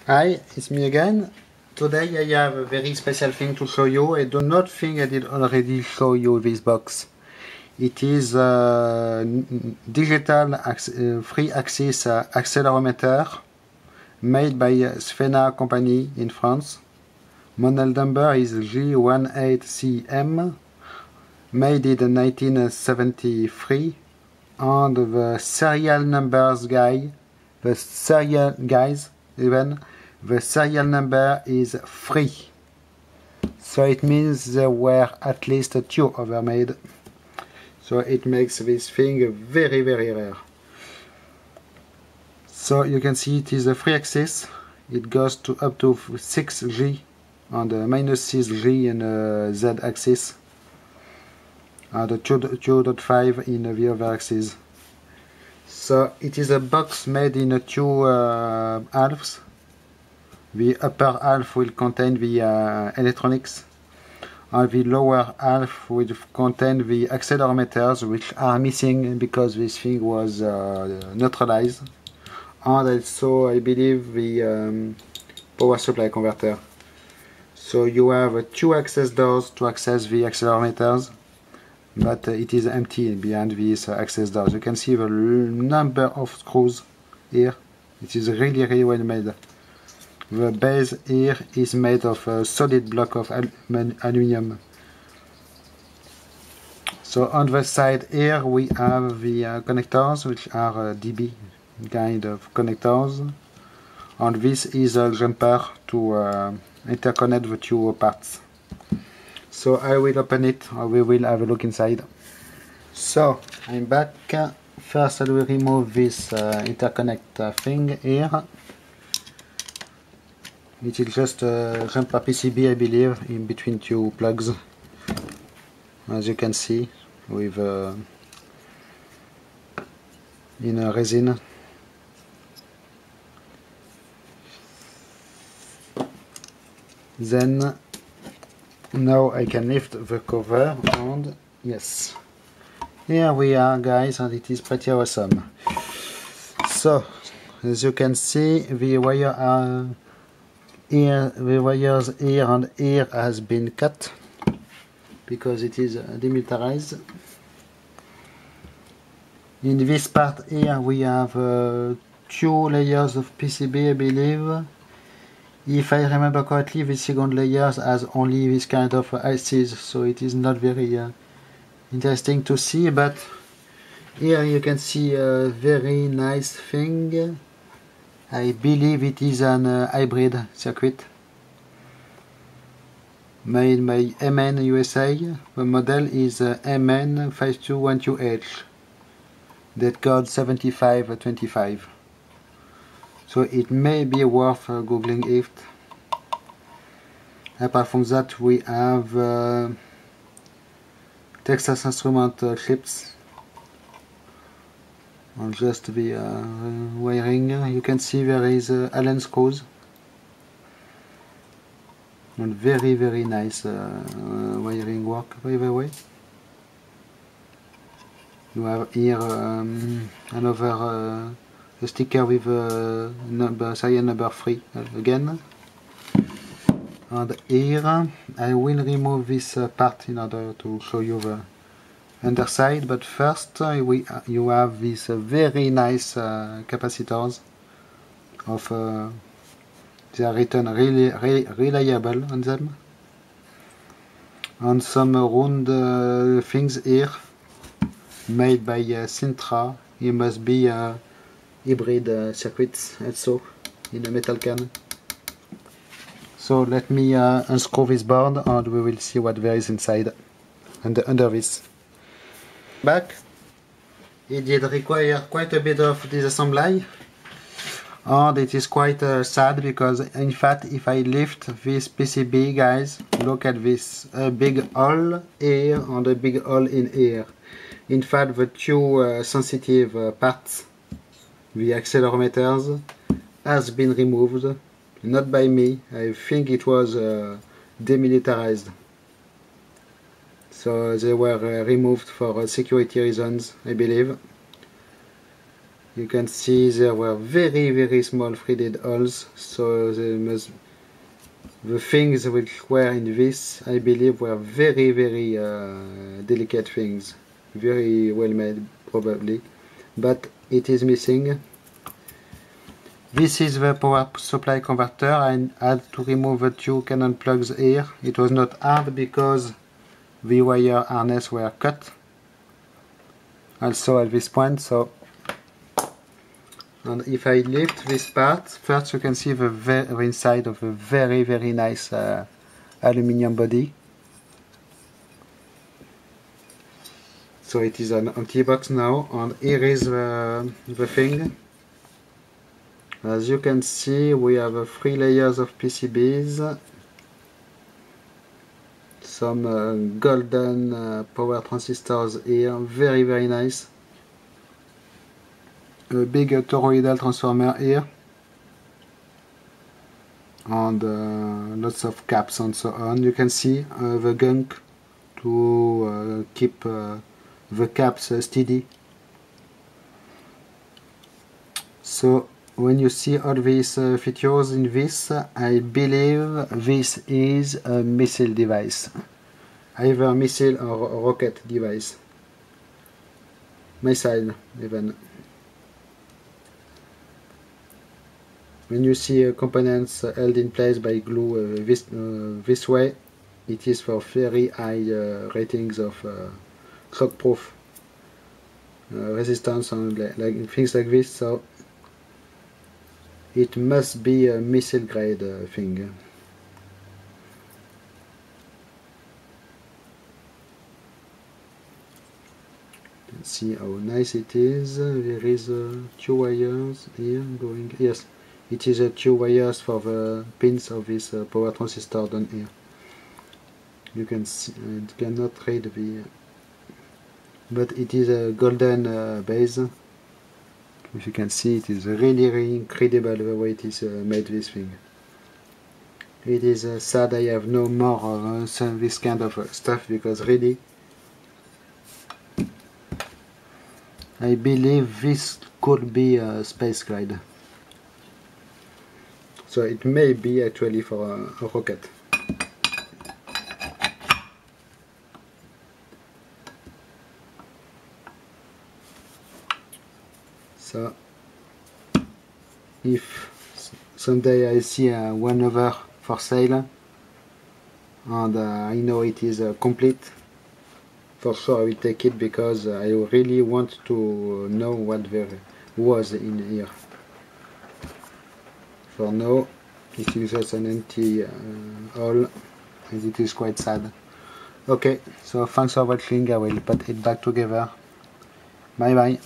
Hi, it's me again. Today I have a very special thing to show you. I do not think I did already show you this box. It is a digital free access accelerometer made by SFENA company in France. Model number is G18CM, made in 1973, and the serial numbers the serial number is 3. So it means there were at least 2 overmade. So it makes this thing very rare. So you can see it is a free access. It goes to up to 6G on the -6G in Z axis and 2.5 in the other axis. So it is a box made in 2 halves. The upper half will contain the electronics, and the lower half will contain the accelerometers, which are missing because this thing was neutralized, and also I believe the power supply converter. So you have 2 access doors to access the accelerometers, but it is empty behind these access doors. You can see the number of screws here. It is really well made. The base here is made of a solid block of aluminum. So on the side here we have the connectors, which are DB kind of connectors, and this is a jumper to interconnect the 2 parts. So I will open it, and we will have a look inside. So I'm back. First I will remove this interconnect thing here. It is just a jumper PCB, I believe, in between 2 plugs, as you can see, with in a resin. Then now I can lift the cover, and yes, here we are, guys, and it is pretty awesome. So as you can see, the wire are here, the wires here and here has been cut because it is demilitarized. In this part here we have 2 layers of PCB, I believe. If I remember correctly, the second layer has only this kind of ICs, so it is not very interesting to see, but here you can see a very nice thing. I believe it is an hybrid circuit made by MN USA. The model is MN5212H, that code 7525. So it may be worth googling it. Apart from that, we have Texas Instrument clips. And just the wiring, you can see there is Allen screws, and very nice wiring work, by the way. You have here another sticker with serial number 3 again, and here I will remove this part in order to show you the underside, but first you have these very nice capacitors of they are written really reliable on them, and some round things here made by Sintra. It must be hybrid circuits also in a metal can. So let me unscrew this board, and we will see what there is inside and under this. Back, it did require quite a bit of disassembly, and it is quite sad because in fact if I lift this PCB, guys, look at this, a big hole here and a big hole in here. In fact the 2 sensitive parts, the accelerometers, has been removed, not by me. I think it was demilitarized. So they were removed for security reasons, I believe. You can see there were very small threaded holes, so the things which were in this, I believe, were very delicate things, very well made probably, but it is missing. This is the power supply converter. I had to remove the two Canon plugs here. It was not hard because the wire harness were cut also at this point. So, and if I lift this part, first you can see the very inside of a very nice aluminium body. So it is an empty box now, and here is the thing. As you can see, we have 3 layers of PCBs, some golden power transistors here, very nice. A big toroidal transformer here, and lots of caps and so on. You can see the gunk to keep the caps steady. So when you see all these features in this, I believe this is a missile device, either missile or rocket device, missile even. When you see components held in place by glue this way, it is for very high ratings of shockproof resistance and like things like this. So it must be a missile grade thing. You can see how nice it is. There is 2 wires here going. Yes, it is 2 wires for the pins of this power transistor down here. You can see, it cannot read the, but it is a golden base. If you can see, it is really incredible the way it is made, this thing. It is sad I have no more of this kind of stuff, because really I believe this could be a space glide. So it may be actually for a rocket. So if someday I see one over for sale and I know it is complete, for sure I will take it, because I really want to know what there was in here. For now it is just an empty hole, and it is quite sad. Okay, so thanks for watching. I will put it back together. Bye bye.